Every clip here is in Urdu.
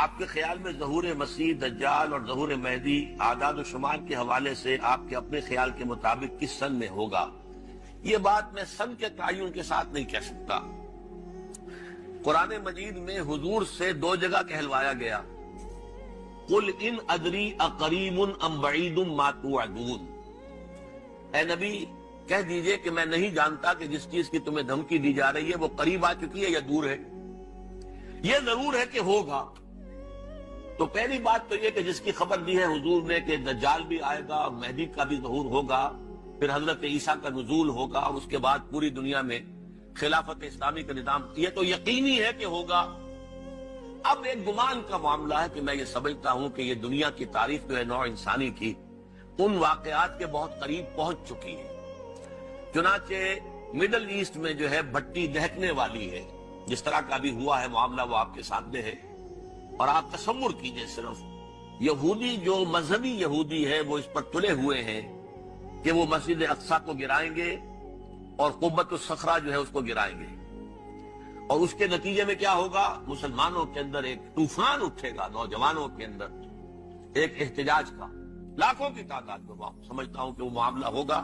آپ کے خیال میں ظہور مسیح دجال اور ظہور مہدی اعداد و شمار کے حوالے سے آپ کے اپنے خیال کے مطابق کس سن میں ہوگا؟ یہ بات میں سن کے تعین کے ساتھ نہیں کہہ سکتا۔ قرآن مجید میں حضور سے 2 جگہ کہلوایا گیا، قل ان ادری اقریب ام بعید ما توعدون، اے نبی کہہ دیجئے کہ میں نہیں جانتا کہ جس چیز کی تمہیں دھمکی دی جا رہی ہے وہ قریب آ چکی ہے یا دور ہے۔ یہ ضرور ہے کہ ہوگا۔ تو پہلی بات تو یہ کہ جس کی خبر دی ہے حضور نے کہ دجال بھی آئے گا اور مہدی کا بھی ظہور ہوگا، پھر حضرت عیسیٰ کا نزول ہوگا اور اس کے بعد پوری دنیا میں خلافت اسلامی کا نظام، یہ تو یقینی ہے کہ ہوگا۔ اب ایک گمان کا معاملہ ہے کہ میں یہ سمجھتا ہوں کہ یہ دنیا کی تاریخ جو ہے نوع انسانی کی ان واقعات کے بہت قریب پہنچ چکی ہے۔ چنانچہ مڈل ایسٹ میں جو ہے بھٹی دہکنے والی ہے، جس طرح کا بھی ہوا ہے معاملہ وہ آپ کے سامنے ہے۔ اور آپ تصور کیجئے صرف یہودی جو مذہبی یہودی ہے وہ اس پر تلے ہوئے ہیں کہ وہ مسجد اقصی کو گرائیں گے اور قبۃ الصخرہ جو ہے اس کو گرائیں گے، اور اس کے نتیجے میں کیا ہوگا؟ مسلمانوں کے اندر ایک طوفان اٹھے گا، نوجوانوں کے اندر ایک احتجاج کا، لاکھوں کی تعداد میں سمجھتا ہوں کہ وہ معاملہ ہوگا،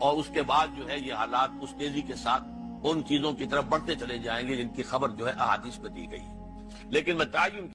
اور اس کے بعد جو ہے یہ حالات اس تیزی کے ساتھ ان چیزوں کی طرف بڑھتے چلے جائیں گے جن کی خبر جو ہے احادیث میں دی گئی ہے۔ لیکن میں تعین